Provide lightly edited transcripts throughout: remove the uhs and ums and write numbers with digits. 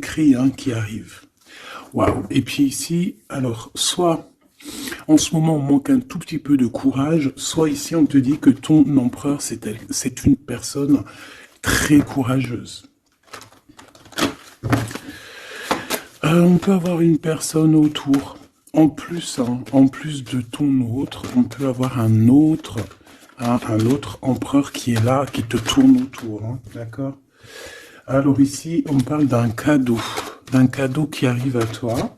écrit hein, qui arrive. Waouh. Et puis ici, alors, soit en ce moment on manque un tout petit peu de courage, soit ici on te dit que ton empereur c'est une personne très courageuse. On peut avoir une personne autour. En plus de ton autre, on peut avoir un autre empereur qui est là, qui te tourne autour. Hein, d'accord? Alors ici, on parle d'un cadeau qui arrive à toi.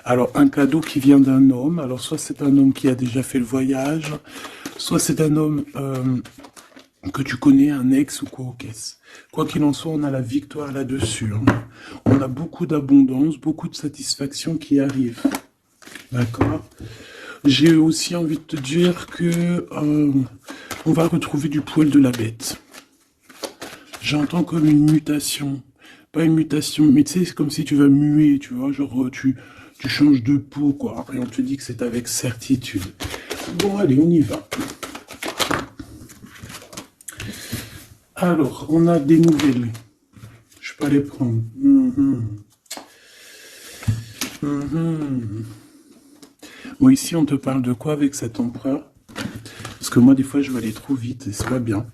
Alors, un cadeau qui vient d'un homme. Alors, soit c'est un homme qui a déjà fait le voyage, soit c'est un homme que tu connais, un ex ou quoi au caisse. Quoi qu'il en soit, on a la victoire là-dessus. Hein. On a beaucoup d'abondance, beaucoup de satisfaction qui arrive. D'accord? J'ai aussi envie de te dire que on va retrouver du poil de la bête. J'entends comme une mutation. Pas une mutation, mais tu sais, c'est comme si tu vas muer, tu vois, genre tu changes de peau, quoi. Et on te dit que c'est avec certitude. Bon, allez, on y va. Alors, on a des nouvelles. Je peux les prendre. Bon, ici, on te parle de quoi avec cet empereur? Parce que moi, des fois, je vais aller trop vite et c'est pas bien.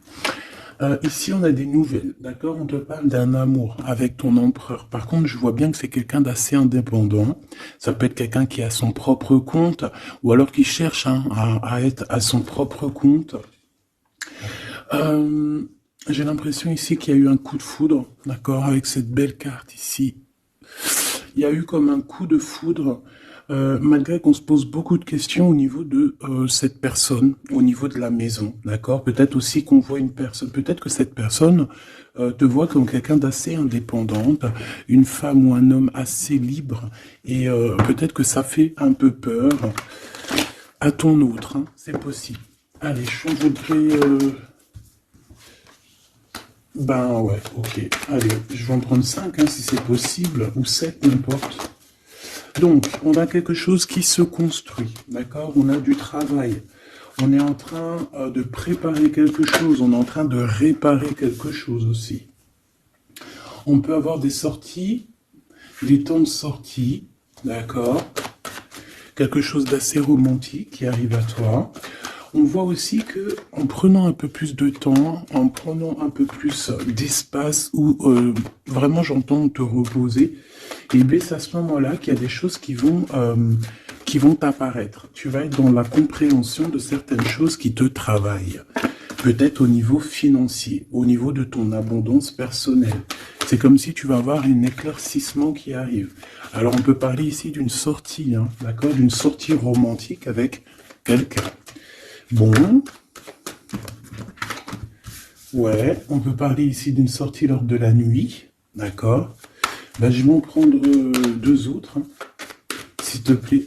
Ici, on a des nouvelles, d'accord? On te parle d'un amour avec ton empereur. Par contre, je vois bien que c'est quelqu'un d'assez indépendant. Ça peut être quelqu'un qui a son propre compte, ou alors qui cherche hein, à être à son propre compte. J'ai l'impression ici qu'il y a eu un coup de foudre, d'accord? Avec cette belle carte ici. Il y a eu comme un coup de foudre, malgré qu'on se pose beaucoup de questions au niveau de cette personne, au niveau de la maison, d'accord? Peut-être aussi qu'on voit une personne, peut-être que cette personne te voit comme quelqu'un d'assez indépendante, une femme ou un homme assez libre, et peut-être que ça fait un peu peur à ton autre, hein, c'est possible. Allez, je voudrais... Ben ouais, ok. Allez, je vais en prendre 5 hein, si c'est possible, ou 7, n'importe. Donc, on a quelque chose qui se construit, d'accord? On a du travail. On est en train de préparer quelque chose. On est en train de réparer quelque chose aussi. On peut avoir des sorties, des temps de sortie, d'accord? Quelque chose d'assez romantique qui arrive à toi. On voit aussi que en prenant un peu plus de temps, en prenant un peu plus d'espace où vraiment j'entends te reposer, et bien c'est à ce moment-là qu'il y a des choses qui vont apparaître. Tu vas être dans la compréhension de certaines choses qui te travaillent. Peut-être au niveau financier, au niveau de ton abondance personnelle. C'est comme si tu vas avoir un éclaircissement qui arrive. Alors on peut parler ici d'une sortie, hein, d'accord, d'une sortie romantique avec quelqu'un. Bon, ouais, on peut parler ici d'une sortie lors de la nuit, d'accord. Ben, je vais en prendre 2 autres, hein. S'il te plaît,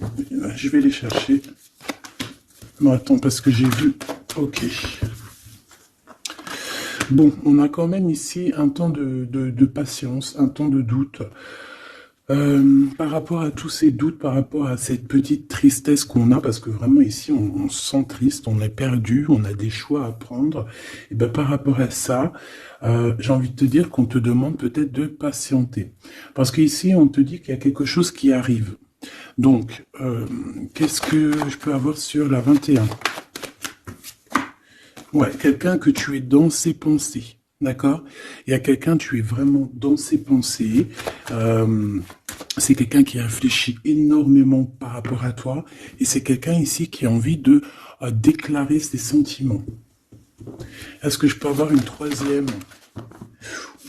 je vais les chercher. Non, attends, parce que j'ai vu, ok. Bon, on a quand même ici un temps de patience, un temps de doute. Par rapport à tous ces doutes, par rapport à cette petite tristesse qu'on a, parce que vraiment ici on se sent triste, on est perdu, on a des choix à prendre, et ben par rapport à ça, j'ai envie de te dire qu'on te demande peut-être de patienter. Parce qu'ici on te dit qu'il y a quelque chose qui arrive. Donc, qu'est-ce que je peux avoir sur la 21? Ouais, quelqu'un que tu es dans ses pensées. D'accord? Il y a quelqu'un, tu es vraiment dans ses pensées. C'est quelqu'un qui réfléchit énormément par rapport à toi. Et c'est quelqu'un ici qui a envie de déclarer ses sentiments. Est-ce que je peux avoir une 3e?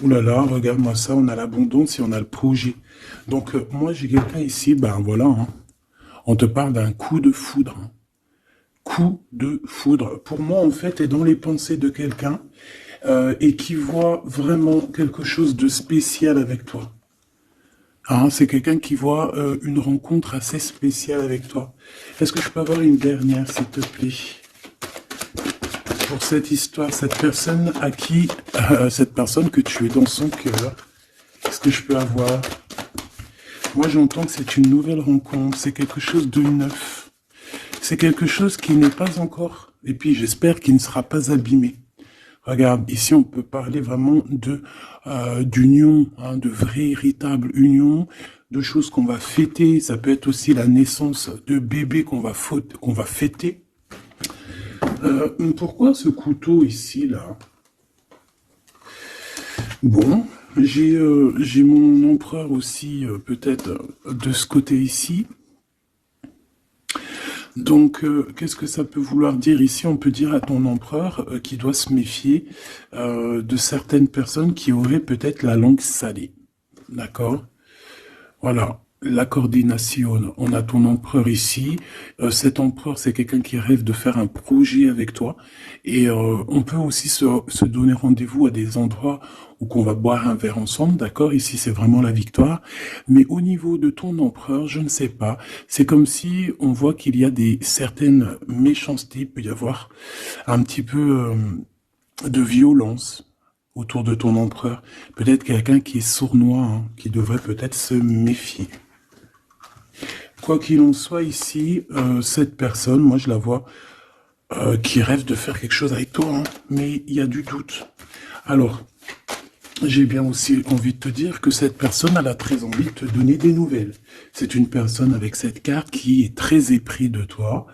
Ouh là là, regarde-moi ça, on a l'abondance et on a le projet. Donc, moi, j'ai quelqu'un ici, ben voilà, hein, on te parle d'un coup de foudre. Hein. Coup de foudre. Pour moi, en fait, est dans les pensées de quelqu'un et qui voit vraiment quelque chose de spécial avec toi. Hein, c'est quelqu'un qui voit une rencontre assez spéciale avec toi. Est-ce que je peux avoir une dernière, s'il te plaît? Pour cette histoire, cette personne à qui, cette personne que tu es dans son cœur, est-ce que je peux avoir? Moi, j'entends que c'est une nouvelle rencontre, c'est quelque chose de neuf. C'est quelque chose qui n'est pas encore, et puis j'espère qu'il ne sera pas abîmé. Regarde, ici on peut parler vraiment de d'union, hein, de vraie, véritable union, de choses qu'on va fêter. Ça peut être aussi la naissance de bébés qu'on va fêter. Pourquoi ce couteau ici, là? Bon, j'ai mon empereur aussi, peut-être, de ce côté ici. Donc, qu'est-ce que ça peut vouloir dire ici? On peut dire à ton empereur qu'il doit se méfier de certaines personnes qui auraient peut-être la langue salée. D'accord? Voilà. La coordination, on a ton empereur ici. Cet empereur, c'est quelqu'un qui rêve de faire un projet avec toi. Et on peut aussi se donner rendez-vous à des endroits où qu'on va boire un verre ensemble, d'accord? Ici, c'est vraiment la victoire. Mais au niveau de ton empereur, je ne sais pas. C'est comme si on voit qu'il y a certaines méchancetés. Il peut y avoir un petit peu de violence autour de ton empereur. Peut-être quelqu'un qui est sournois, hein, qui devrait peut-être se méfier. Quoi qu'il en soit ici, cette personne, moi je la vois, qui rêve de faire quelque chose avec toi, hein, mais il y a du doute. Alors, j'ai bien aussi envie de te dire que cette personne, elle a très envie de te donner des nouvelles. C'est une personne avec cette carte qui est très épris de toi.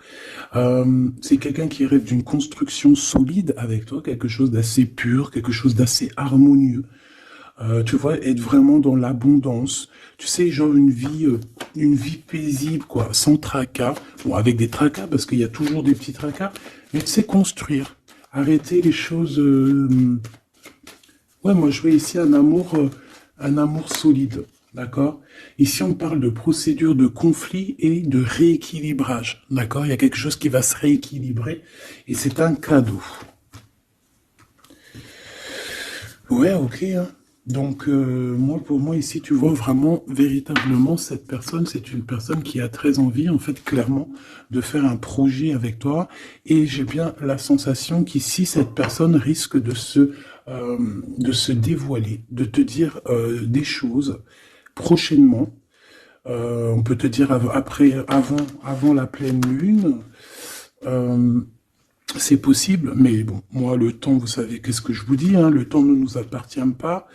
C'est quelqu'un qui rêve d'une construction solide avec toi, quelque chose d'assez pur, quelque chose d'assez harmonieux. Tu vois, être vraiment dans l'abondance. Tu sais, genre une vie paisible, quoi, sans tracas. Bon, avec des tracas, parce qu'il y a toujours des petits tracas. Mais tu sais, construire. Arrêter les choses... Ouais, moi, je vois ici un amour solide. D'accord? Ici, on parle de procédure de conflit et de rééquilibrage. D'accord? Il y a quelque chose qui va se rééquilibrer. Et c'est un cadeau. Ouais, ok, hein. Donc, pour moi, ici, tu vois vraiment, véritablement, cette personne, c'est une personne qui a très envie, en fait, clairement, de faire un projet avec toi. Et j'ai bien la sensation qu'ici, cette personne risque de se dévoiler, de te dire des choses prochainement. On peut te dire avant la pleine lune. C'est possible, mais bon, moi, le temps, vous savez, qu'est-ce que je vous dis, hein, le temps ne nous appartient pas,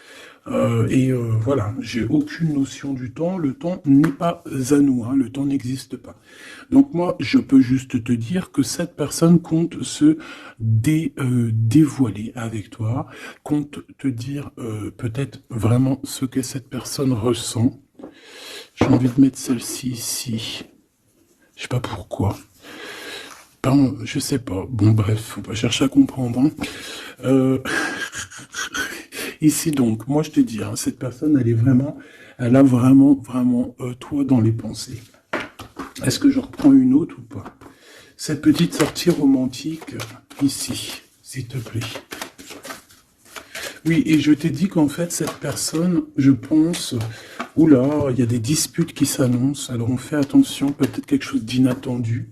voilà, j'ai aucune notion du temps, le temps n'est pas à nous, hein, le temps n'existe pas. Donc moi, je peux juste te dire que cette personne compte se dévoiler avec toi, compte te dire peut-être vraiment ce que cette personne ressent. J'ai envie de mettre celle-ci ici, je sais pas pourquoi. Pardon, je sais pas. Bon, bref, faut pas chercher à comprendre. Hein. Ici, donc, moi, je te dis, hein, cette personne, elle a vraiment, toi dans les pensées. Est-ce que je reprends une autre ou pas? Cette petite sortie romantique, ici, s'il te plaît. Oui, et je t'ai dit qu'en fait, cette personne, je pense, oula, il y a des disputes qui s'annoncent, alors on fait attention, peut-être quelque chose d'inattendu.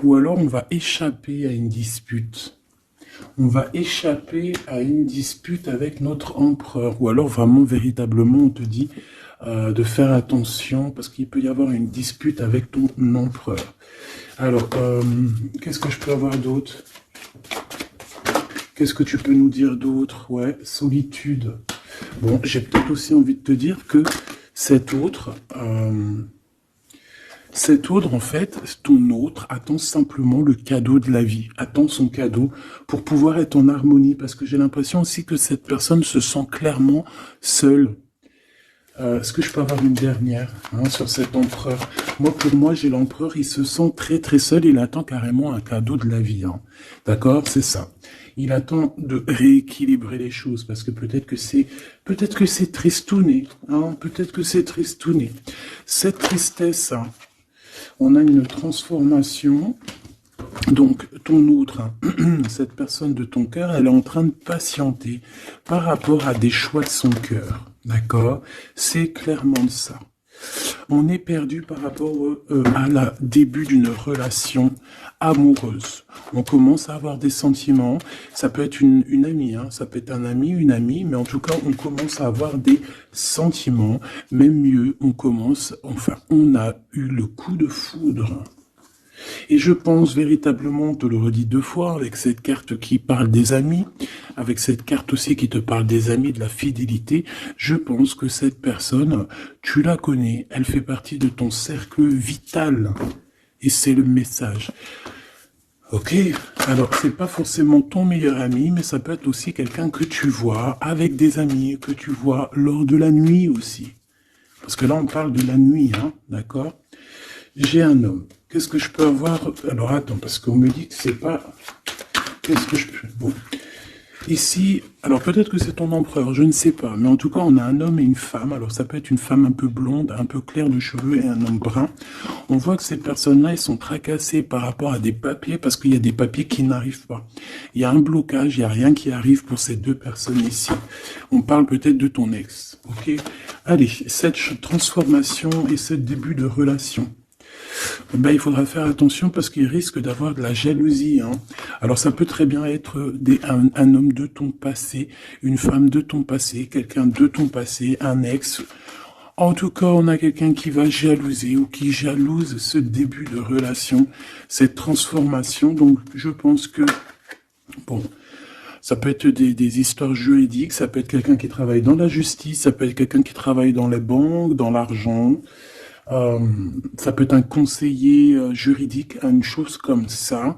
Ou alors on va échapper à une dispute. On va échapper à une dispute avec notre empereur. Ou alors vraiment, véritablement, on te dit de faire attention parce qu'il peut y avoir une dispute avec ton empereur. Alors, qu'est-ce que je peux avoir d'autre? Qu'est-ce que tu peux nous dire d'autre? Ouais, solitude. Bon, j'ai peut-être aussi envie de te dire que cet autre, en fait, ton autre, attend simplement le cadeau de la vie, attend son cadeau pour pouvoir être en harmonie, parce que j'ai l'impression aussi que cette personne se sent clairement seule. Est-ce que je peux avoir une dernière sur cet empereur? Pour moi, j'ai l'empereur, il se sent très très seul, il attend carrément un cadeau de la vie. Hein. D'accord? C'est ça. Il attend de rééquilibrer les choses, parce que peut-être que c'est tristouné. Hein, peut-être que c'est tristouné. Cette tristesse... Hein, on a une transformation, donc ton autre, hein, cette personne de ton cœur, elle est en train de patienter par rapport à des choix de son cœur, d'accord? C'est clairement ça. On est perdu par rapport à la début d'une relation amoureuse. On commence à avoir des sentiments, ça peut être une amie, hein, ça peut être un ami, une amie, mais en tout cas, on commence à avoir des sentiments, même mieux, on a eu le coup de foudre. Et je pense véritablement, te le redis 2 fois, avec cette carte qui parle des amis, avec cette carte aussi qui te parle des amis, de la fidélité, je pense que cette personne, tu la connais, elle fait partie de ton cercle vital. Et c'est le message. Ok, alors c'est pas forcément ton meilleur ami, mais ça peut être aussi quelqu'un que tu vois avec des amis, que tu vois lors de la nuit aussi. Parce que là on parle de la nuit, hein, d'accord? J'ai un homme. Qu'est-ce que je peux avoir? Alors attends, parce qu'on me dit que c'est pas... Qu'est-ce que je peux... Bon. Ici, alors peut-être que c'est ton empereur, je ne sais pas. Mais en tout cas, on a un homme et une femme. Alors ça peut être une femme un peu blonde, un peu claire de cheveux et un homme brun. On voit que ces personnes-là, ils sont tracassés par rapport à des papiers parce qu'il y a des papiers qui n'arrivent pas. Il y a un blocage, il n'y a rien qui arrive pour ces 2 personnes ici. On parle peut-être de ton ex. Ok. Allez, cette transformation et ce début de relation. Ben, il faudra faire attention parce qu'il risque d'avoir de la jalousie. Hein. Alors ça peut très bien être un homme de ton passé, une femme de ton passé, quelqu'un de ton passé, un ex. En tout cas, on a quelqu'un qui va jalouser ou qui jalouse ce début de relation, cette transformation. Donc je pense que, bon, ça peut être des histoires juridiques, ça peut être quelqu'un qui travaille dans la justice, ça peut être quelqu'un qui travaille dans les banques, dans l'argent. Ça peut être un conseiller juridique, une chose comme ça.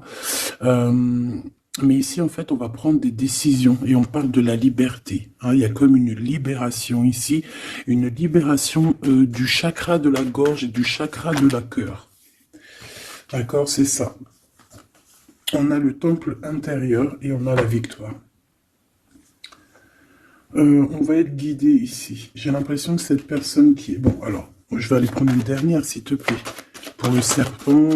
Mais ici, en fait, on va prendre des décisions et on parle de la liberté. Hein. Il y a comme une libération ici, une libération du chakra de la gorge et du chakra de la cœur. D'accord, c'est ça. On a le temple intérieur et on a la victoire. On va être guidé ici. J'ai l'impression que cette personne qui est... Bon, alors... Je vais aller prendre une dernière, s'il te plaît. Pour le serpent,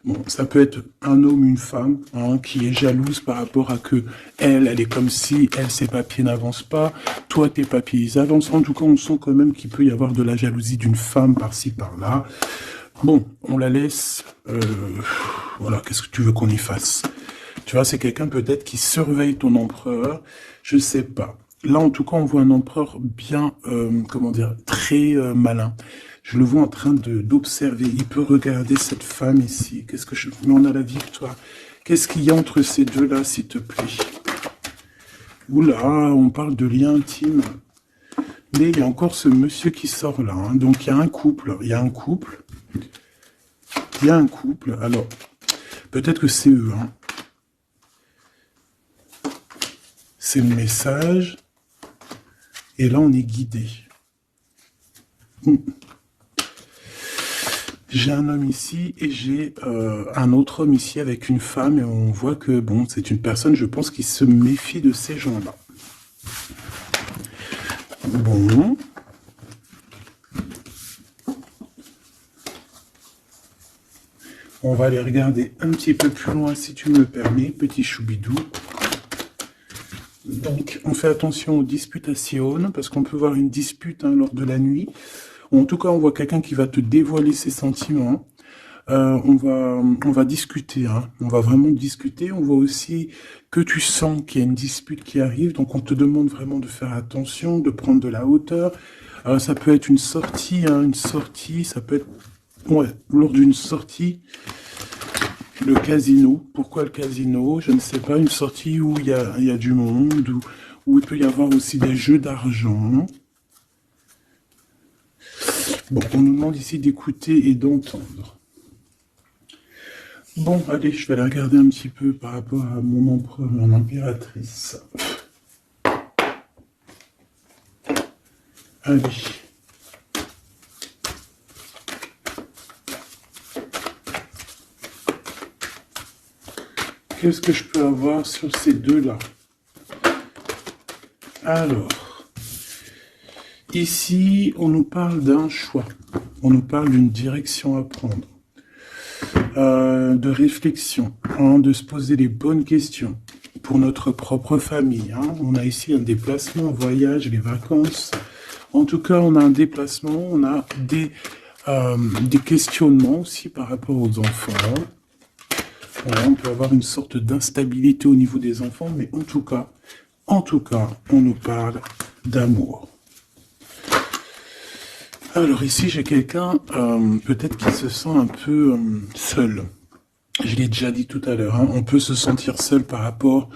bon, ça peut être un homme, une femme, hein, qui est jalouse par rapport à que elle est comme si, ses papiers n'avancent pas, toi, tes papiers, ils avancent. En tout cas, on sent quand même qu'il peut y avoir de la jalousie d'une femme par-ci, par-là. Bon, on la laisse, voilà, qu'est-ce que tu veux qu'on y fasse? Tu vois, c'est quelqu'un peut-être qui surveille ton empereur, je sais pas. Là, en tout cas, on voit un empereur bien, comment dire, très malin. Je le vois en train d'observer. Il peut regarder cette femme ici. Qu'est-ce que je... Mais on a la victoire. Qu'est-ce qu'il y a entre ces deux-là, s'il te plaît? Oula, on parle de lien intime. Mais il y a encore ce monsieur qui sort là. Hein. Donc, il y a un couple. Il y a un couple. Il y a un couple. Alors, peut-être que c'est eux. Hein. C'est le message. Et là, on est guidé. J'ai un homme ici et j'ai un autre homme ici avec une femme. Et on voit que, bon, c'est une personne, je pense, qui se méfie de ces gens-là. Bon. On va aller regarder un petit peu plus loin, si tu me le permets, petit choubidou. Donc, on fait attention aux disputations, parce qu'on peut voir une dispute lors de la nuit. En tout cas, on voit quelqu'un qui va te dévoiler ses sentiments. On va discuter, hein. On va vraiment discuter. On voit aussi que tu sens qu'il y a une dispute qui arrive. Donc, on te demande vraiment de faire attention, de prendre de la hauteur. Ça peut être une sortie, hein, ça peut être... Ouais, lors d'une sortie... Le casino. Pourquoi le casino? Je ne sais pas. Une sortie où il y a du monde, où il peut y avoir aussi des jeux d'argent. Bon, on nous demande ici d'écouter et d'entendre. Bon, allez, je vais la regarder un petit peu par rapport à mon empereur, mon impératrice. Allez. Qu'est-ce que je peux avoir sur ces deux-là? Alors, ici, on nous parle d'un choix. On nous parle d'une direction à prendre. De réflexion, hein, de se poser les bonnes questions pour notre propre famille. Hein. On a ici un déplacement, un voyage, les vacances. En tout cas, on a un déplacement, on a des questionnements aussi par rapport aux enfants. Voilà, on peut avoir une sorte d'instabilité au niveau des enfants, mais en tout cas, on nous parle d'amour. Alors ici, j'ai quelqu'un peut-être qui se sent un peu seul. Je l'ai déjà dit tout à l'heure, hein, on peut se sentir seul par rapport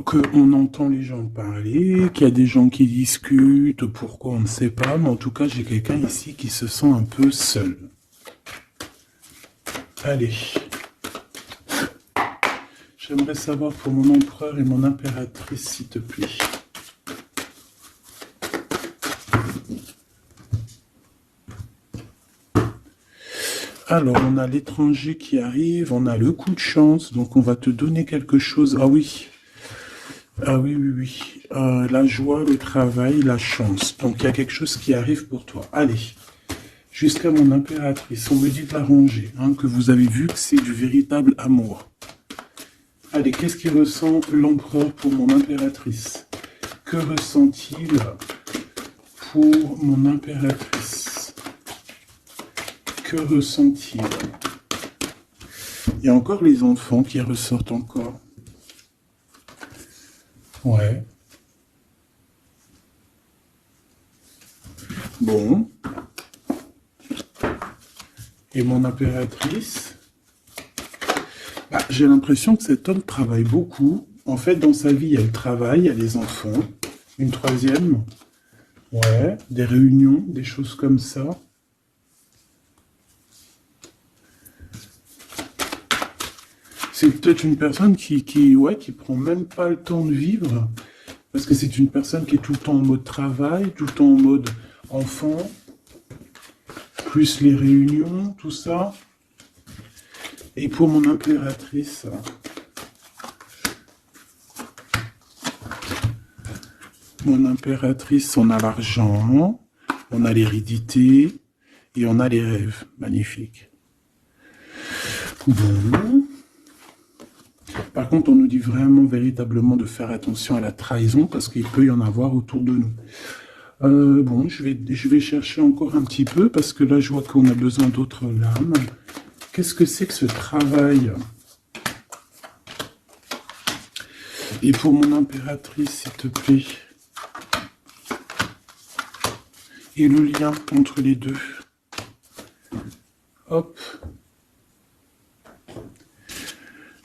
qu'on entend les gens parler, qu'il y a des gens qui discutent, pourquoi on ne sait pas, mais en tout cas, j'ai quelqu'un ici qui se sent un peu seul. Allez. J'aimerais savoir pour mon empereur et mon impératrice, s'il te plaît. Alors, on a l'étranger qui arrive, on a le coup de chance, donc on va te donner quelque chose. Ah oui. Ah oui, oui, oui. La joie, le travail, la chance. Donc, il y a quelque chose qui arrive pour toi. Allez. Jusqu'à mon impératrice, on me dit de la ranger, hein, que vous avez vu que c'est du véritable amour. Allez, qu'est-ce qu'il ressent l'empereur pour mon impératrice? Que ressent-il pour mon impératrice? Que ressent-il? Il y a encore les enfants qui ressortent encore. Ouais. Bon. Et mon impératrice, j'ai l'impression que cet homme travaille beaucoup. En fait, dans sa vie, il y a le travail, il y a les enfants. Une troisième. Ouais, des réunions, des choses comme ça. C'est peut-être une personne qui prend même pas le temps de vivre. Parce que c'est une personne qui est tout le temps en mode travail, tout le temps en mode enfant. Plus les réunions, tout ça. Et pour mon impératrice, on a l'argent, on a l'hérédité et on a les rêves. Magnifique. Bon. Par contre, on nous dit vraiment, véritablement de faire attention à la trahison parce qu'il peut y en avoir autour de nous. Bon, je vais chercher encore un petit peu parce que là, je vois qu'on a besoin d'autres lames. Qu'est-ce que c'est que ce travail? Et pour mon impératrice, s'il te plaît. Et le lien entre les deux. Hop.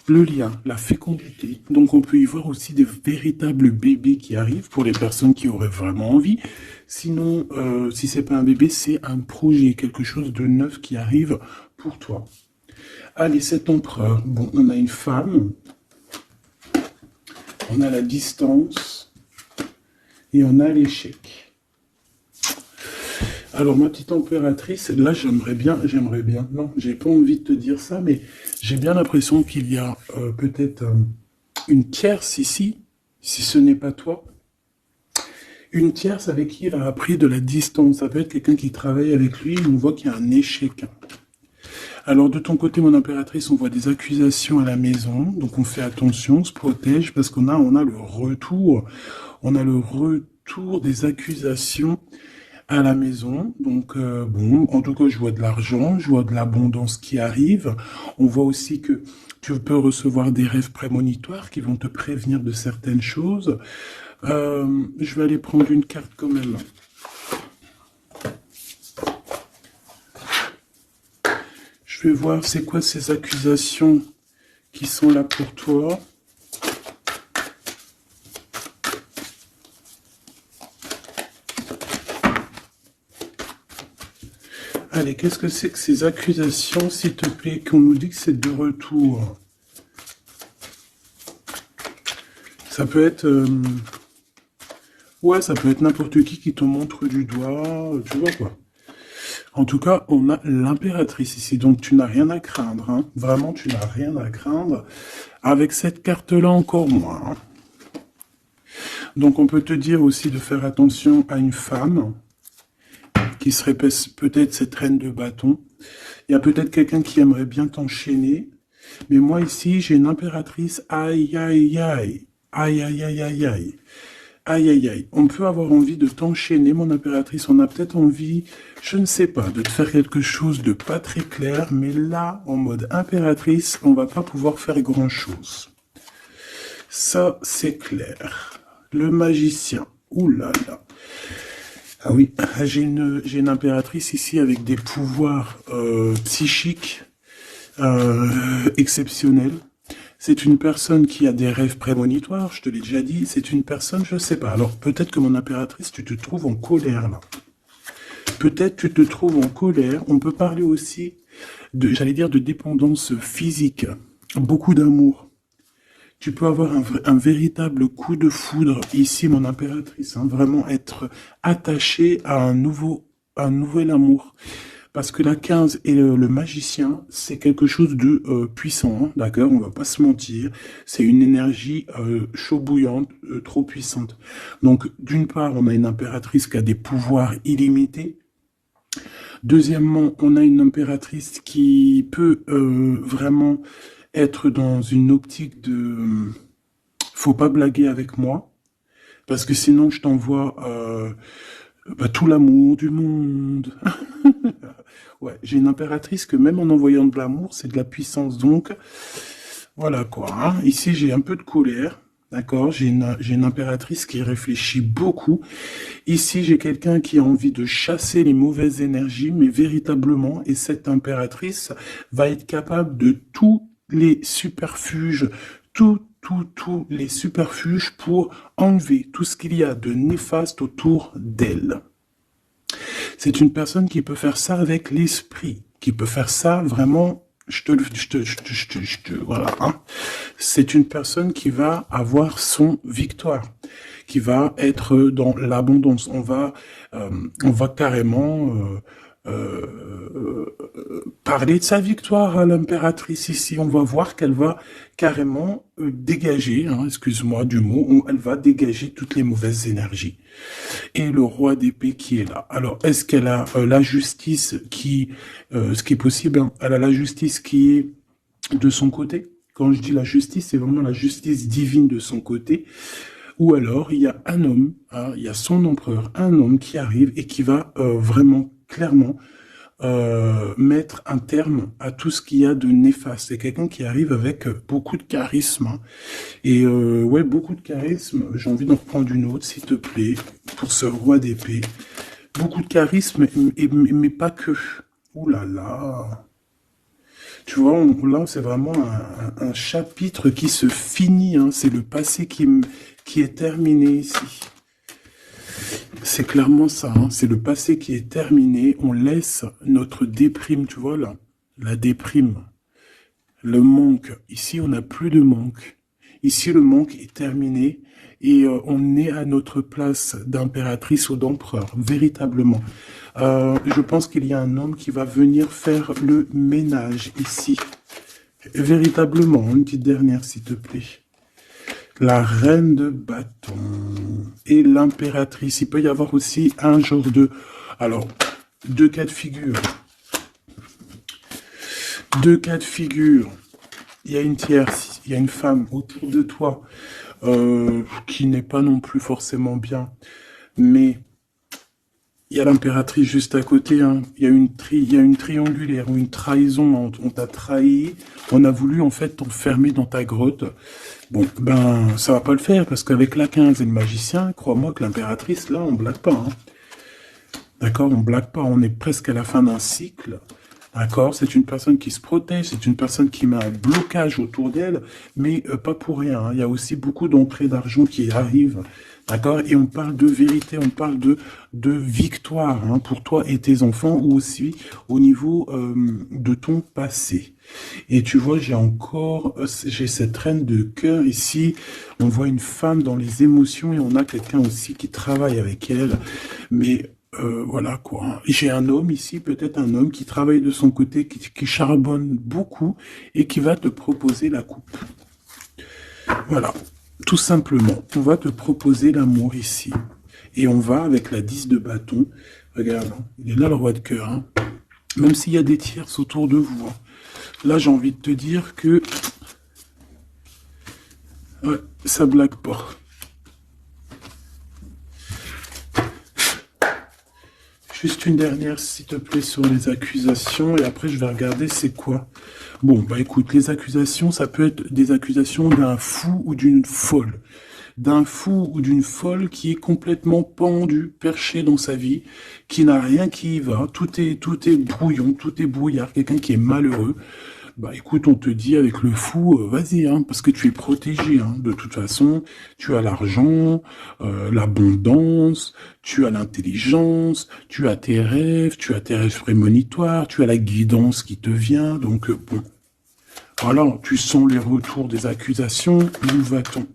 Le lien, la fécondité. Donc on peut y voir aussi des véritables bébés qui arrivent pour les personnes qui auraient vraiment envie. Sinon, si c'est pas un bébé, c'est un projet, quelque chose de neuf qui arrive pour toi. Allez, cet empereur. Bon, on a une femme. On a la distance. Et on a l'échec. Alors, ma petite impératrice, là, j'aimerais bien, non, j'ai pas envie de te dire ça, mais j'ai bien l'impression qu'il y a peut-être une tierce ici, si ce n'est pas toi. Une tierce avec qui il a appris de la distance. Ça peut être quelqu'un qui travaille avec lui, on voit qu'il y a un échec. Alors, de ton côté, mon impératrice, on voit des accusations à la maison, donc on fait attention, on se protège, parce qu'on a le retour, des accusations à la maison. Donc, bon, en tout cas, je vois de l'argent, je vois de l'abondance qui arrive. On voit aussi que tu peux recevoir des rêves prémonitoires qui vont te prévenir de certaines choses. Je vais aller prendre une carte quand même. Je vais voir c'est quoi ces accusations qui sont là pour toi. Allez, qu'est-ce que c'est que ces accusations, s'il te plaît, qu'on nous dit que c'est de retour? Ça peut être... ouais, ça peut être n'importe qui te montre du doigt, tu vois quoi. En tout cas, on a l'impératrice ici, donc tu n'as rien à craindre. Hein. Vraiment, tu n'as rien à craindre. Avec cette carte-là, encore moins. Hein. Donc, on peut te dire aussi de faire attention à une femme qui serait peut-être cette reine de bâton. Il y a peut-être quelqu'un qui aimerait bien t'enchaîner. Mais moi, ici, j'ai une impératrice. Aïe, aïe, aïe. Aïe, aïe, aïe, aïe, aïe. Aïe, aïe, aïe. On peut avoir envie de t'enchaîner, mon impératrice. On a peut-être envie, je ne sais pas, de te faire quelque chose de pas très clair. Mais là, en mode impératrice, on va pas pouvoir faire grand-chose. Ça, c'est clair. Le magicien. Ouh là là. Ah oui, j'ai une impératrice ici avec des pouvoirs psychiques. exceptionnel. C'est une personne qui a des rêves prémonitoires, je te l'ai déjà dit. C'est une personne, je sais pas. Alors peut-être que mon impératrice, tu te trouves en colère là. Peut-être tu te trouves en colère. On peut parler aussi de, j'allais dire, de dépendance physique. Beaucoup d'amour. Tu peux avoir un véritable coup de foudre ici, mon impératrice. Hein, vraiment être attaché à un nouvel amour. Parce que la 15 et le magicien, c'est quelque chose de puissant, hein, d'accord? On va pas se mentir. C'est une énergie chaud bouillante, trop puissante. Donc, d'une part, on a une impératrice qui a des pouvoirs illimités. Deuxièmement, on a une impératrice qui peut vraiment être dans une optique de faut pas blaguer avec moi, parce que sinon je t'envoie tout l'amour du monde. Ouais, j'ai une impératrice que même en envoyant de l'amour, c'est de la puissance. Donc, voilà quoi. Hein. Ici, j'ai un peu de colère. D'accord, j'ai une impératrice qui réfléchit beaucoup. Ici, j'ai quelqu'un qui a envie de chasser les mauvaises énergies, mais véritablement, et cette impératrice va être capable de tous les superfuges, tous les superfuges pour enlever tout ce qu'il y a de néfaste autour d'elle. C'est une personne qui peut faire ça avec l'esprit, qui peut faire ça vraiment. Voilà. Hein. C'est une personne qui va avoir son victoire, qui va être dans l'abondance. On va carrément parler de sa victoire à l'impératrice ici. On va voir qu'elle va carrément dégager, hein, excuse-moi du mot, elle va dégager toutes les mauvaises énergies. Et le roi d'épée qui est là. Alors, est-ce qu'elle a la justice qui, ce qui est possible, hein, elle a la justice qui est de son côté. Quand je dis la justice, c'est vraiment la justice divine de son côté. Ou alors, il y a un homme, hein, il y a son empereur, un homme qui arrive et qui va vraiment, clairement, mettre un terme à tout ce qu'il y a de néfaste. C'est quelqu'un qui arrive avec beaucoup de charisme. Hein. Et ouais, beaucoup de charisme. J'ai envie d'en reprendre une autre, s'il te plaît, pour ce roi d'épée. Beaucoup de charisme, mais pas que. Ouh là là. Tu vois, là, c'est vraiment un chapitre qui se finit. Hein. C'est le passé qui est terminé ici. C'est clairement ça. Hein. C'est le passé qui est terminé. On laisse notre déprime, tu vois, là. La déprime. Le manque. Ici, on n'a plus de manque. Ici, le manque est terminé. Et on est à notre place d'impératrice ou d'empereur, véritablement. Je pense qu'il y a un homme qui va venir faire le ménage ici. Véritablement, une petite dernière, s'il te plaît. La reine de bâton et l'impératrice. Il peut y avoir aussi un genre de... Alors, deux cas de figure. Deux cas de figure. Il y a une tierce, il y a une femme autour de toi qui n'est pas non plus forcément bien. Mais il y a l'impératrice juste à côté. Hein. Il y a une triangulaire ou une trahison. On t'a trahi. On a voulu en fait t'enfermer dans ta grotte. Bon, ben, ça va pas le faire, parce qu'avec la 15 et le magicien, crois-moi que l'impératrice, là, on blague pas. Hein. D'accord, on blague pas, on est presque à la fin d'un cycle. D'accord, c'est une personne qui se protège, c'est une personne qui met un blocage autour d'elle, mais pas pour rien. Hein. Il y a aussi beaucoup d'entrées d'argent qui arrivent. D'accord, et on parle de vérité, on parle de victoire hein, pour toi et tes enfants, ou aussi au niveau de ton passé. Et tu vois, j'ai cette reine de cœur ici. On voit une femme dans les émotions et on a quelqu'un aussi qui travaille avec elle. Mais voilà quoi. J'ai un homme ici, peut-être un homme qui travaille de son côté, qui charbonne beaucoup et qui va te proposer la coupe. Voilà. Tout simplement, on va te proposer l'amour ici. Et on va avec la 10 de bâton. Regarde, il est là le roi de cœur. Hein. Même s'il y a des tierces autour de vous. Hein. Là, j'ai envie de te dire que... Ouais, ça blague pas. Juste une dernière, s'il te plaît, sur les accusations. Et après, je vais regarder c'est quoi. Bon, bah écoute, les accusations, ça peut être des accusations d'un fou ou d'une folle. D'un fou ou d'une folle qui est complètement pendu, perché dans sa vie, qui n'a rien qui y va. Tout est brouillon, tout est brouillard. Quelqu'un qui est malheureux. bah écoute, on te dit avec le fou, vas-y, hein, parce que tu es protégé. Hein, de toute façon, tu as l'argent, l'abondance, tu as l'intelligence, tu as tes rêves prémonitoires, tu as la guidance qui te vient. Donc, bon, voilà, tu sens les retours des accusations. Où va-t-on?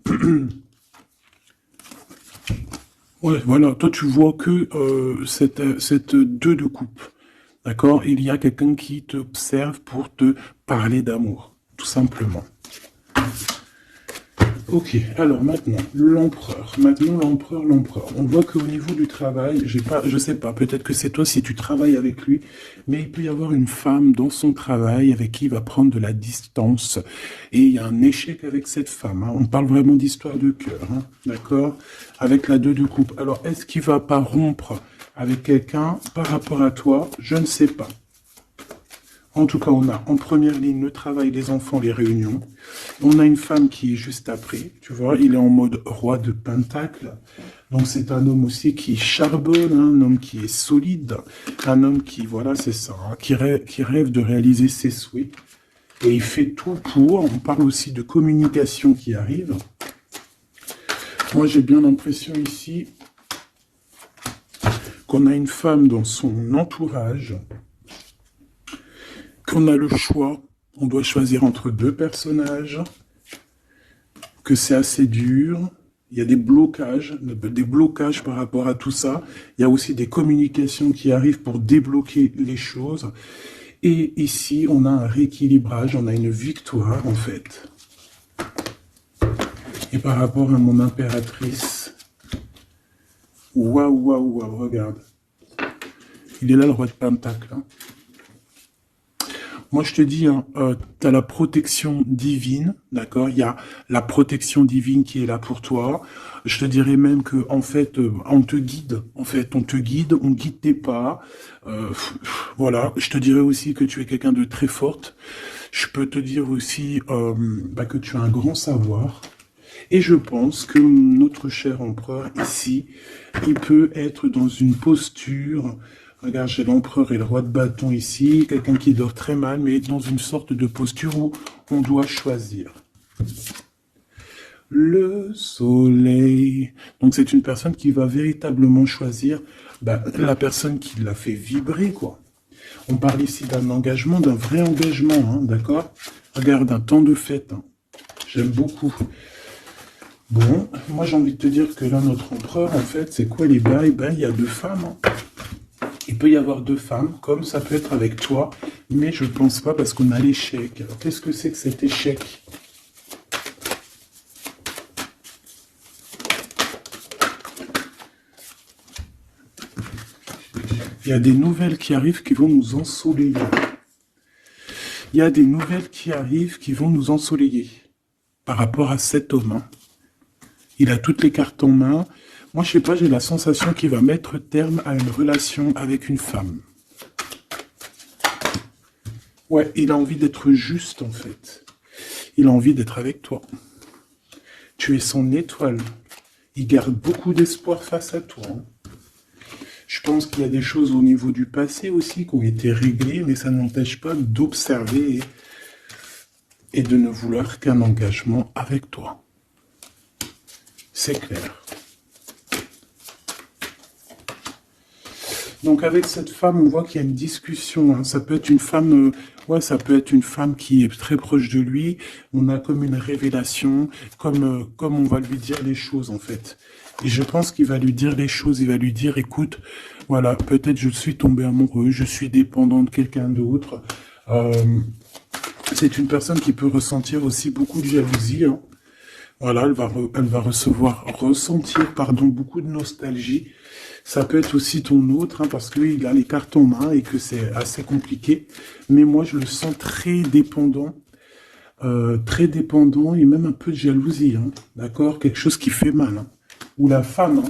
Ouais, voilà, toi tu vois que cette deux de coupe. D'accord? Il y a quelqu'un qui t'observe pour te parler d'amour, tout simplement. Ok, alors maintenant, l'empereur. Maintenant, l'empereur. On voit qu'au niveau du travail, je sais pas, peut-être que c'est toi si tu travailles avec lui, mais il peut y avoir une femme dans son travail avec qui il va prendre de la distance. Et il y a un échec avec cette femme. Hein. On parle vraiment d'histoire de cœur, hein, d'accord? Avec la deux de coupe. Alors, est-ce qu'il va pas rompre avec quelqu'un par rapport à toi? Je ne sais pas. En tout cas, on a en première ligne le travail, les enfants, les réunions. On a une femme qui est juste après, tu vois, il est en mode roi de pentacle. Donc c'est un homme aussi qui charbonne, hein, un homme qui est solide, un homme qui, voilà, c'est ça, hein, qui rêve de réaliser ses souhaits. Et il fait tout pour. On parle aussi de communication qui arrive. Moi, j'ai bien l'impression ici qu'on a une femme dans son entourage, qu'on a le choix, on doit choisir entre deux personnages, que c'est assez dur, il y a des blocages par rapport à tout ça, il y a aussi des communications qui arrivent pour débloquer les choses, et ici on a un rééquilibrage, on a une victoire en fait. Et par rapport à mon impératrice, waouh, regarde, il est là le roi de pentacle, hein. Moi, je te dis, hein, tu as la protection divine, d'accord? Il y a la protection divine qui est là pour toi. Je te dirais même que, en fait, on te guide. En fait, on te guide, on guide tes pas. Voilà. Je te dirais aussi que tu es quelqu'un de très forte. Je peux te dire aussi que tu as un grand savoir. Et je pense que notre cher empereur ici, il peut être dans une posture. Regarde, j'ai l'empereur et le roi de bâton ici, quelqu'un qui dort très mal, mais dans une sorte de posture où on doit choisir. Le soleil. Donc c'est une personne qui va véritablement choisir la personne qui l'a fait vibrer, quoi. On parle ici d'un engagement, d'un vrai engagement, hein, d'accord? Regarde, un temps de fête. Hein. J'aime beaucoup. Bon, moi j'ai envie de te dire que là, notre empereur, en fait, c'est quoi les bails? Ben, il y a deux femmes, hein. Il peut y avoir deux femmes, comme ça peut être avec toi, mais je ne pense pas parce qu'on a l'échec. Alors, qu'est-ce que c'est que cet échec? Il y a des nouvelles qui arrivent qui vont nous ensoleiller. Il y a des nouvelles qui arrivent qui vont nous ensoleiller par rapport à cet homme. Hein. Il a toutes les cartes en main. Moi, je sais pas, j'ai la sensation qu'il va mettre terme à une relation avec une femme. Ouais, il a envie d'être juste, en fait. Il a envie d'être avec toi. Tu es son étoile. Il garde beaucoup d'espoir face à toi. Hein. Je pense qu'il y a des choses au niveau du passé aussi qui ont été réglées, mais ça n'empêche pas d'observer et de ne vouloir qu'un engagement avec toi. C'est clair. Donc avec cette femme, on voit qu'il y a une discussion. Hein. Ça peut être une femme, ça peut être une femme qui est très proche de lui. On a comme une révélation, comme on va lui dire les choses en fait. Et je pense qu'il va lui dire les choses. Il va lui dire, écoute, voilà, peut-être je suis tombé amoureux, je suis dépendant de quelqu'un d'autre. C'est une personne qui peut ressentir aussi beaucoup de jalousie. Hein. Voilà, elle va ressentir beaucoup de nostalgie. Ça peut être aussi ton autre, hein, parce qu'il a les cartes en main et que c'est assez compliqué. Mais moi, je le sens très dépendant et même un peu de jalousie, hein, d'accord? Quelque chose qui fait mal. Hein. Ou la femme,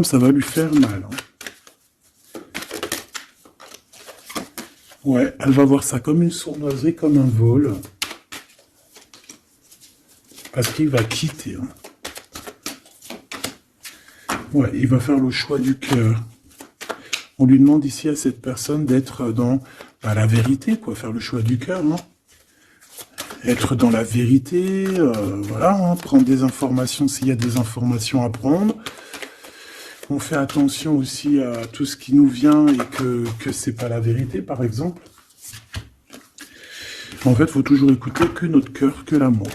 ça va lui faire mal. Hein. Ouais, elle va voir ça comme une sournoiserie, comme un vol. Parce qu'il va quitter. Hein. Ouais, il va faire le choix du cœur. On lui demande ici à cette personne d'être dans bah, la vérité, quoi, faire le choix du cœur, hein. Être dans la vérité, voilà, hein, prendre des informations s'il y a des informations à prendre. On fait attention aussi à tout ce qui nous vient et que c'est pas la vérité, par exemple. En fait, il faut toujours écouter que notre cœur, que l'amour.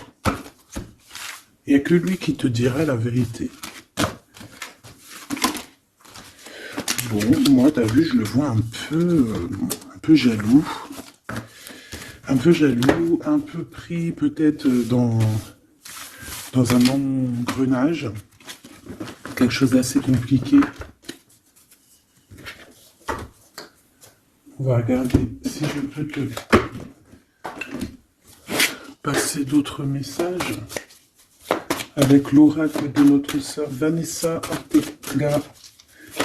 Il n'y a que lui qui te dirait la vérité. Bon, moi, t'as vu, je le vois un peu jaloux. Un peu jaloux, un peu pris peut-être dans un engrenage. Quelque chose d'assez compliqué. On va regarder si je peux te passer d'autres messages avec l'oracle de notre sœur Vanessa Ortega.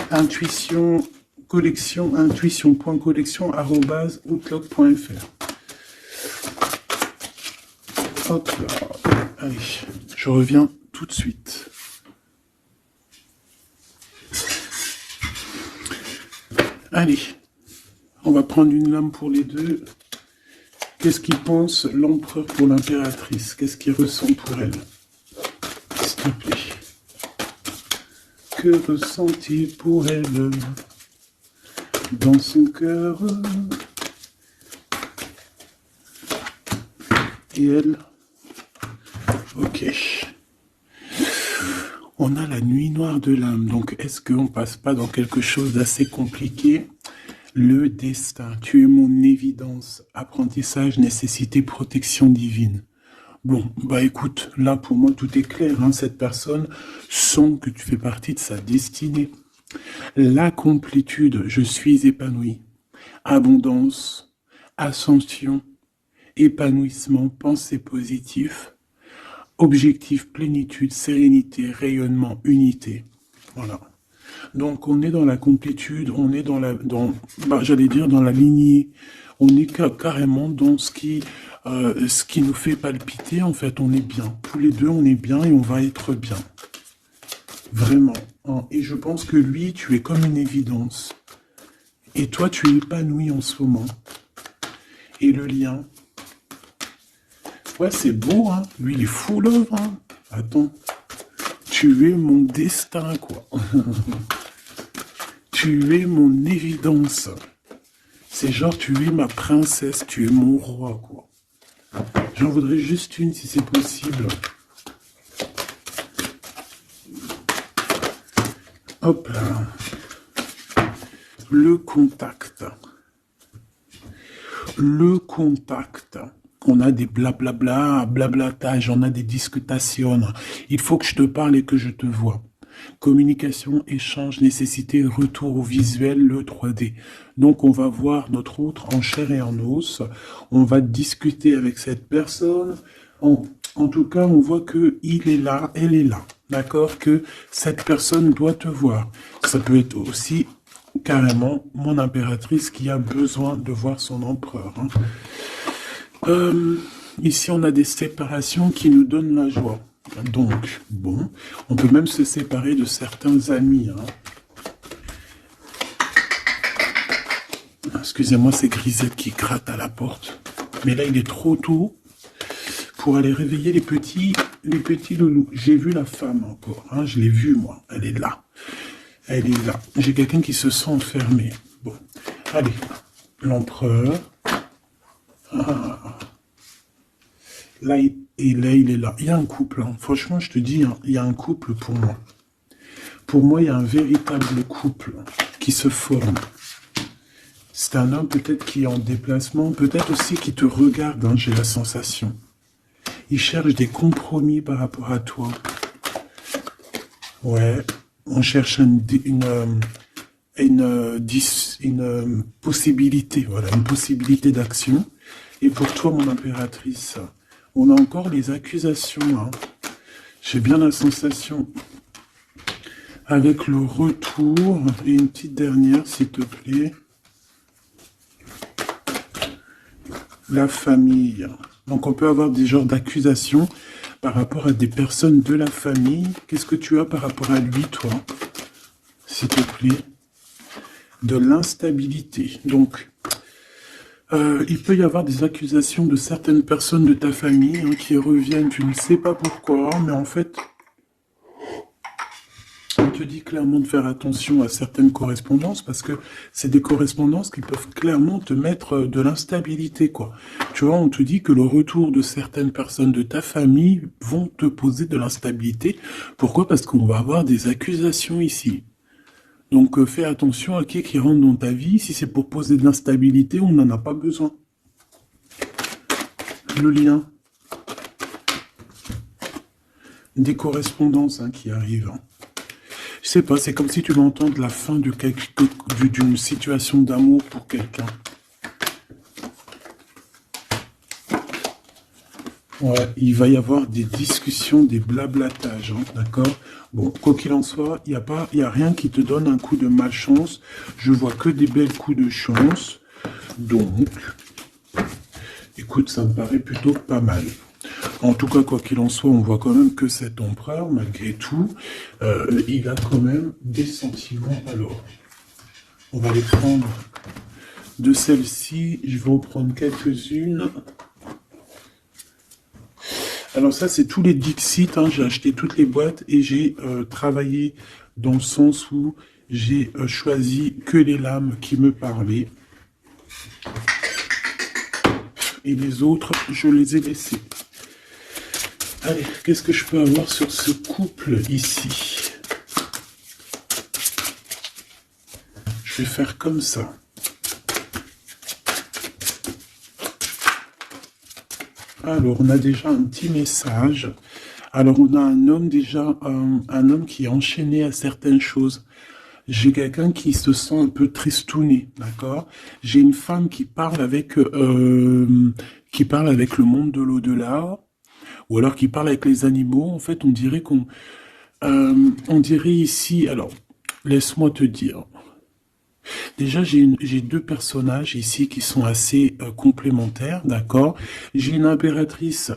Intuition collection, intuition.collection@outlook.fr. Hop là. Allez, je reviens tout de suite. Allez, on va prendre une lame pour les deux. Qu'est-ce qu'il pense l'empereur pour l'impératrice? Qu'est-ce qu'il ressent pour elle? S'il te plaît. Que ressent-il pour elle dans son cœur? Et elle? Ok. On a la nuit noire de l'âme. Donc, est-ce qu'on passe pas dans quelque chose d'assez compliqué? Le destin. Tu es mon évidence. Apprentissage, nécessité, protection divine. Bon, bah écoute, là pour moi tout est clair, hein. Cette personne sent que tu fais partie de sa destinée. La complétude, je suis épanoui. Abondance, ascension, épanouissement, pensée positive, objectif, plénitude, sérénité, rayonnement, unité. Voilà. Donc on est dans la complétude, on est j'allais dire dans la lignée. On est carrément dans ce qui nous fait palpiter. En fait, on est bien. Tous les deux, on est bien et on va être bien. Vraiment. Hein. Et je pense que lui, tu es comme une évidence. Et toi, tu es épanoui en ce moment. Et le lien. Ouais, c'est beau, hein. Lui, il est full love, hein. Attends. Tu es mon destin, quoi. Tu es mon évidence. C'est genre, tu es ma princesse, tu es mon roi, quoi. J'en voudrais juste une, si c'est possible. Hop là. Le contact. Le contact. On a des blablabla, blablatage, on a des discutations. Il faut que je te parle et que je te vois. Communication, échange, nécessité, retour au visuel, le 3D. Donc on va voir notre autre en chair et en os. On va discuter avec cette personne. En tout cas, on voit que il est là, elle est là. D'accord? Que cette personne doit te voir. Ça peut être aussi carrément mon impératrice qui a besoin de voir son empereur. Hein. Ici, on a des séparations qui nous donnent la joie. Donc, bon, on peut même se séparer de certains amis. Hein. Excusez-moi, c'est Grisette qui gratte à la porte. Mais là, il est trop tôt pour aller réveiller les petits loulous. J'ai vu la femme encore, hein, je l'ai vue, moi. Elle est là. Elle est là. J'ai quelqu'un qui se sent enfermé. Bon, allez, l'empereur. Ah. Là, il est là. Il y a un couple. Hein. Franchement, je te dis, hein, il y a un couple pour moi. Pour moi, il y a un véritable couple qui se forme. C'est un homme peut-être qui est en déplacement, peut-être aussi qui te regarde, hein, j'ai la sensation. Il cherche des compromis par rapport à toi. Ouais, on cherche une possibilité, voilà, une possibilité d'action. Et pour toi, mon impératrice, on a encore les accusations. Hein. J'ai bien la sensation. Avec le retour, et une petite dernière, s'il te plaît. La famille. Donc on peut avoir des genres d'accusations par rapport à des personnes de la famille. Qu'est-ce que tu as par rapport à lui, toi? S'il te plaît. De l'instabilité. Donc, Il peut y avoir des accusations de certaines personnes de ta famille hein, qui reviennent, tu ne sais pas pourquoi, mais en fait, on te dit clairement de faire attention à certaines correspondances parce que c'est des correspondances qui peuvent clairement te mettre de l'instabilité, quoi. Tu vois, on te dit que le retour de certaines personnes de ta famille vont te poser de l'instabilité. Pourquoi? Parce qu'on va avoir des accusations ici. Donc fais attention à qui rentre dans ta vie. Si c'est pour poser de l'instabilité, on n'en a pas besoin. Le lien. Des correspondances hein, qui arrivent. Hein. Je sais pas, c'est comme si tu vas entendre la fin d'une situation d'amour pour quelqu'un. Ouais, il va y avoir des discussions, des blablatages, hein, d'accord? Bon, quoi qu'il en soit, il y a rien qui te donne un coup de malchance. Je vois que des belles coups de chance. Donc, écoute, ça me paraît plutôt pas mal. En tout cas, quoi qu'il en soit, on voit quand même que cet empereur, malgré tout, il a quand même des sentiments. Alors, on va les prendre de celles-ci. Je vais en prendre quelques-unes. Alors ça, c'est tous les Dixit. Hein. J'ai acheté toutes les boîtes et j'ai travaillé dans le sens où j'ai choisi que les lames qui me parlaient. Et les autres, je les ai laissées. Allez, qu'est-ce que je peux avoir sur ce couple ici? Je vais faire comme ça. Alors, on a déjà un petit message. Alors, on a un homme déjà, un homme qui est enchaîné à certaines choses. J'ai quelqu'un qui se sent un peu tristouné, d'accord? J'ai une femme qui parle avec le monde de l'au-delà, ou alors qui parle avec les animaux. En fait, on dirait on dirait ici. Alors, laisse-moi te dire. Déjà, j'ai deux personnages ici qui sont assez complémentaires, d'accord? J'ai une impératrice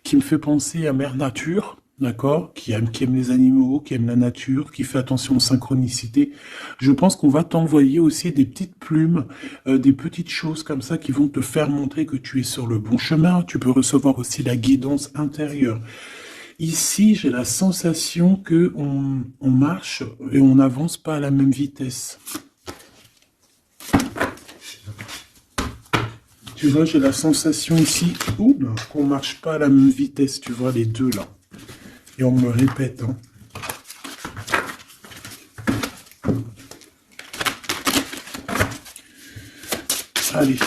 qui me fait penser à Mère Nature, d'accord? Qui aime les animaux, qui aime la nature, qui fait attention aux synchronicités. Je pense qu'on va t'envoyer aussi des petites plumes, des petites choses comme ça qui vont te faire montrer que tu es sur le bon chemin. Tu peux recevoir aussi la guidance intérieure. Ici, j'ai la sensation que on marche et on n'avance pas à la même vitesse. Tu vois, j'ai la sensation ici qu'on ne marche pas à la même vitesse, tu vois, les deux là. Et on me répète. Hein. Allez.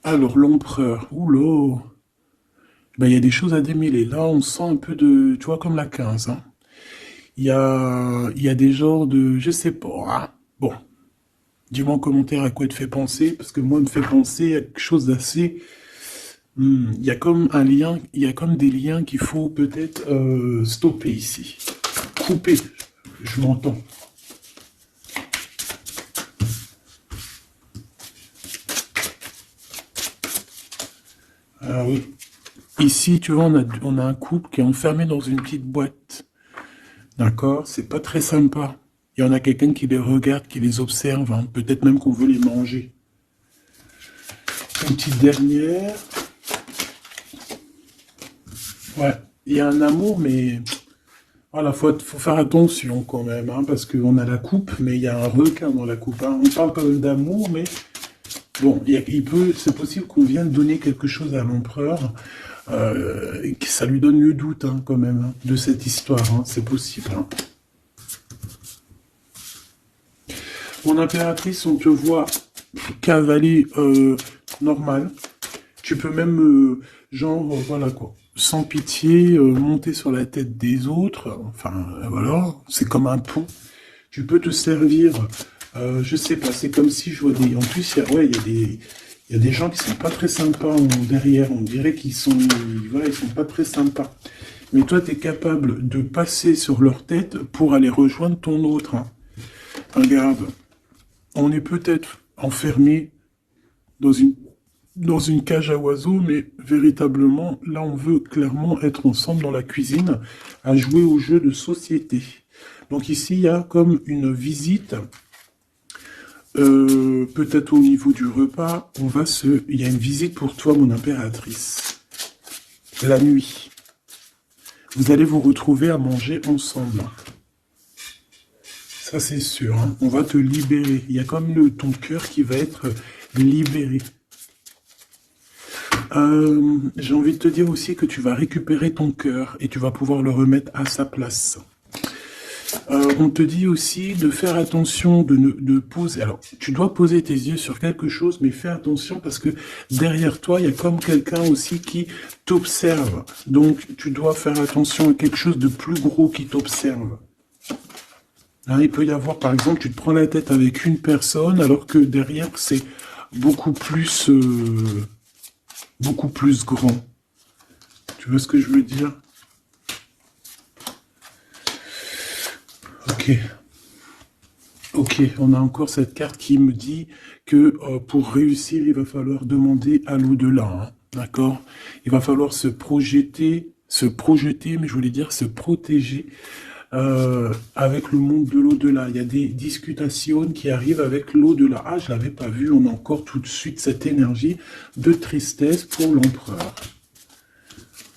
Alors, l'empereur. Oula. Ben, il y a des choses à démêler. Là, on sent un peu de... Tu vois, comme la 15. Hein. Il y a des genres de... Je sais pas. Hein. Bon. Dis-moi en commentaire à quoi il te fait penser, parce que moi, il me fait penser à quelque chose d'assez... Il y a comme un lien, il y a comme des liens qu'il faut peut-être stopper ici. Couper, je m'entends. Ah oui. Ici, tu vois, on a un couple qui est enfermé dans une petite boîte. D'accord? C'est pas très sympa. Il y en a quelqu'un qui les regarde, qui les observe. Hein. Peut-être même qu'on veut les manger. Une petite dernière. Ouais. Il y a un amour, mais... Voilà, faut faire attention quand même, hein, parce qu'on a la coupe, mais il y a un requin dans la coupe. Hein. On parle quand même d'amour, mais... Bon, c'est possible qu'on vienne donner quelque chose à l'empereur, et que ça lui donne le doute, hein, quand même, hein, de cette histoire. Hein. C'est possible. Hein. Mon impératrice, on te voit cavaler normal. Tu peux même, voilà quoi, sans pitié, monter sur la tête des autres. Enfin, voilà, c'est comme un pont. Tu peux te servir, je sais pas, c'est comme si je vois des... En plus, il y a des gens qui sont pas très sympas derrière. On dirait qu'ils sont, voilà, ils sont pas très sympas. Mais toi, tu es capable de passer sur leur tête pour aller rejoindre ton autre. Hein. Regarde. On est peut-être enfermé dans une cage à oiseaux, mais véritablement, là, on veut clairement être ensemble dans la cuisine à jouer aux jeux de société. Donc ici, il y a comme une visite Peut-être au niveau du repas, il y a une visite pour toi, mon impératrice. La nuit. Vous allez vous retrouver à manger ensemble. Ça, c'est sûr, hein. On va te libérer. Il y a comme ton cœur qui va être libéré. J'ai envie de te dire aussi que tu vas récupérer ton cœur et tu vas pouvoir le remettre à sa place. On te dit aussi de faire attention, de poser. Alors, tu dois poser tes yeux sur quelque chose, mais fais attention parce que derrière toi, il y a comme quelqu'un aussi qui t'observe. Donc, tu dois faire attention à quelque chose de plus gros qui t'observe. Hein, il peut y avoir, par exemple, tu te prends la tête avec une personne, alors que derrière, c'est beaucoup plus grand. Tu vois ce que je veux dire? Ok. Ok, on a encore cette carte qui me dit que pour réussir, il va falloir demander à l'au-delà. Hein, d'accord? Il va falloir se projeter, mais je voulais dire se protéger avec le monde de l'au-delà. Il y a des discutations qui arrivent avec l'au-delà. Ah, je l'avais pas vu, on a encore tout de suite cette énergie de tristesse pour l'empereur.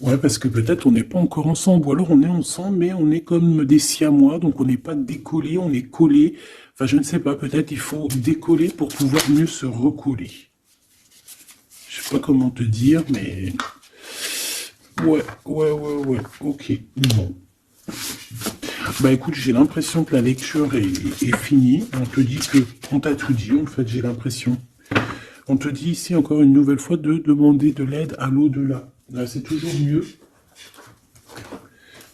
Ouais, parce que peut-être on n'est pas encore ensemble, ou alors on est ensemble, mais on est comme des siamois, donc on n'est pas décollé, on est collé. Enfin, je ne sais pas, peut-être il faut décoller pour pouvoir mieux se recoller. Je sais pas comment te dire, mais... Ouais, ok, bon. Bah écoute, j'ai l'impression que la lecture est finie. On te dit que... On t'a tout dit, en fait, j'ai l'impression. On te dit ici, encore une nouvelle fois, de demander de l'aide à l'au-delà. Là, c'est toujours mieux.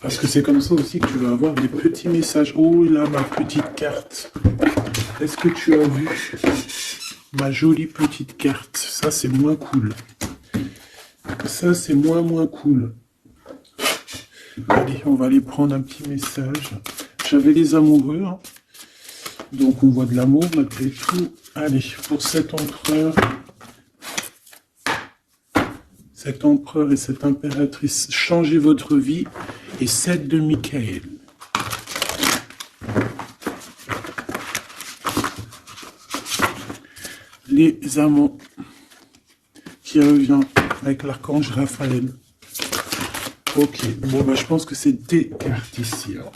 Parce que c'est comme ça aussi que tu vas avoir des petits messages. Oh là, ma petite carte. Est-ce que tu as vu ma jolie petite carte? Ça, c'est moins cool. Ça, c'est moins cool. Allez, on va aller prendre un petit message. J'avais les amoureux. Hein. Donc, on voit de l'amour malgré tout. Allez, pour cet empereur... Cet empereur et cette impératrice, changez votre vie. Et 7 de Michael. Les amants qui revient avec l'archange Raphaël. Ok, bon bah je pense que c'est des cartes ici. Hein.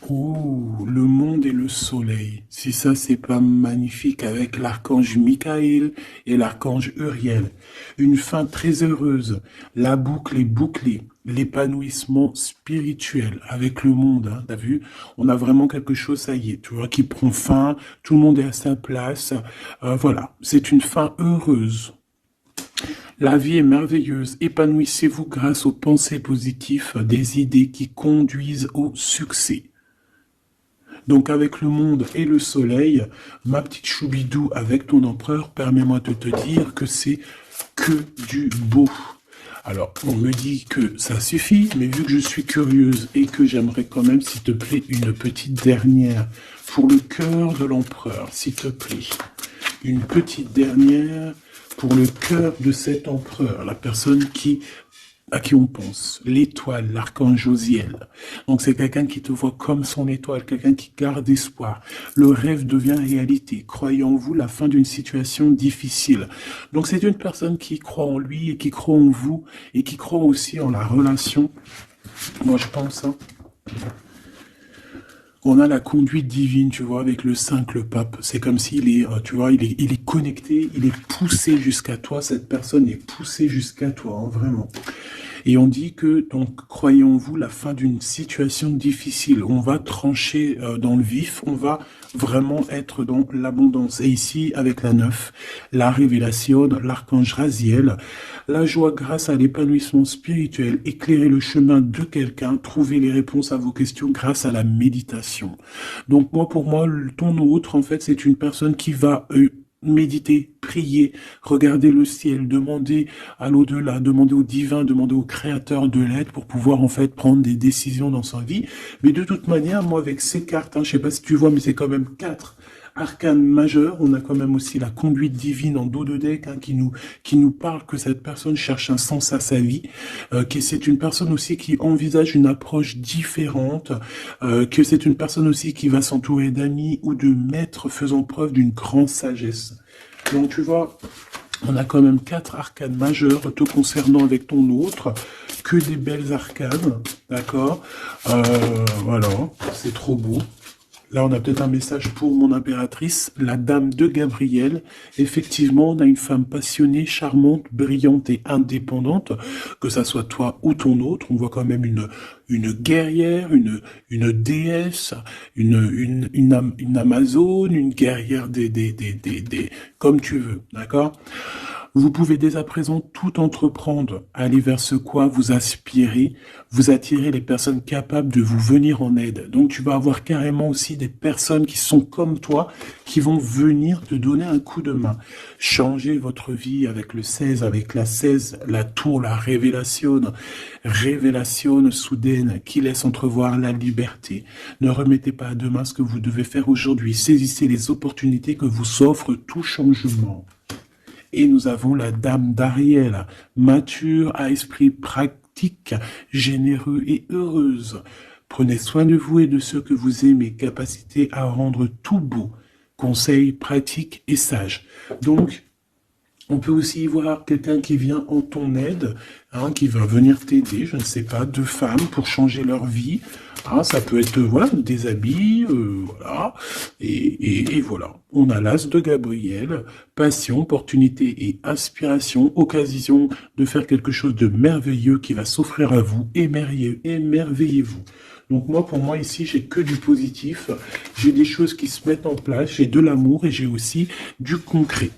Ouh, le monde et le soleil. Si ça, c'est pas magnifique avec l'archange Michael et l'archange Uriel. Une fin très heureuse. La boucle est bouclée. L'épanouissement spirituel avec le monde. Hein, t'as vu? On a vraiment quelque chose, ça y est, tu vois, qui prend fin. Tout le monde est à sa place. Voilà, c'est une fin heureuse. La vie est merveilleuse. Épanouissez-vous grâce aux pensées positives, des idées qui conduisent au succès. Donc avec le monde et le soleil, ma petite Choubidou avec ton empereur, permets-moi de te dire que c'est que du beau. Alors, on me dit que ça suffit, mais vu que je suis curieuse et que j'aimerais quand même, s'il te plaît, une petite dernière pour le cœur de l'empereur, s'il te plaît. Une petite dernière pour le cœur de cet empereur, la personne à qui on pense, l'étoile, l'archange Josiel. Donc c'est quelqu'un qui te voit comme son étoile, quelqu'un qui garde espoir. Le rêve devient réalité. Croyez en vous la fin d'une situation difficile. Donc c'est une personne qui croit en lui et qui croit en vous et qui croit aussi en la relation. Moi je pense, hein. On a la conduite divine, tu vois, avec le 5, le pape. C'est comme s'il est, tu vois, il est connecté, il est poussé jusqu'à toi. Cette personne est poussée jusqu'à toi, hein, vraiment. Et on dit que, donc, croyez en vous, la fin d'une situation difficile. On va trancher dans le vif, on va vraiment être dans l'abondance. Et ici, avec la 9, la révélation, l'archange Raziel, la joie grâce à l'épanouissement spirituel, éclairer le chemin de quelqu'un, trouver les réponses à vos questions grâce à la méditation. Donc moi, pour moi, ton autre, en fait, c'est une personne qui va méditer, prier, regarder le ciel, demander à l'au-delà, demander au divin, demander au créateur de l'aide pour pouvoir en fait prendre des décisions dans sa vie. Mais de toute manière, moi avec ces cartes, hein, je sais pas si tu vois, mais c'est quand même 4 Arcane majeur, on a quand même aussi la conduite divine en dos de deck hein, qui nous parle que cette personne cherche un sens à sa vie, que c'est une personne aussi qui envisage une approche différente, que c'est une personne aussi qui va s'entourer d'amis ou de maîtres faisant preuve d'une grande sagesse. Donc tu vois, on a quand même 4 arcanes majeures te concernant avec ton autre, que des belles arcanes, d'accord. Voilà, c'est trop beau. Là, on a peut-être un message pour mon impératrice, la dame de Gabriel. Effectivement, on a une femme passionnée, charmante, brillante et indépendante, que ça soit toi ou ton autre. On voit quand même une guerrière, une déesse, une amazone, une guerrière comme tu veux, d'accord? Vous pouvez dès à présent tout entreprendre, aller vers ce quoi vous aspirez, vous attirez les personnes capables de vous venir en aide. Donc tu vas avoir carrément aussi des personnes qui sont comme toi, qui vont venir te donner un coup de main. Changez votre vie avec le 16, avec la 16, la tour, la révélation soudaine qui laisse entrevoir la liberté. Ne remettez pas à demain ce que vous devez faire aujourd'hui. Saisissez les opportunités que vous offre tout changement. Et nous avons la dame d'Ariel, mature, à esprit pratique, généreux et heureuse. Prenez soin de vous et de ceux que vous aimez, capacité à rendre tout beau, conseil pratique et sage. Donc, on peut aussi y voir quelqu'un qui vient en ton aide, hein, qui va venir t'aider, je ne sais pas, 2 femmes pour changer leur vie. Hein, ça peut être voilà des habits, voilà. Et voilà. On a l'as de Gabriel, passion, opportunité et inspiration, occasion de faire quelque chose de merveilleux qui va s'offrir à vous. Émerveillez-vous. Donc moi, pour moi, ici, j'ai que du positif. J'ai des choses qui se mettent en place, j'ai de l'amour et j'ai aussi du concret.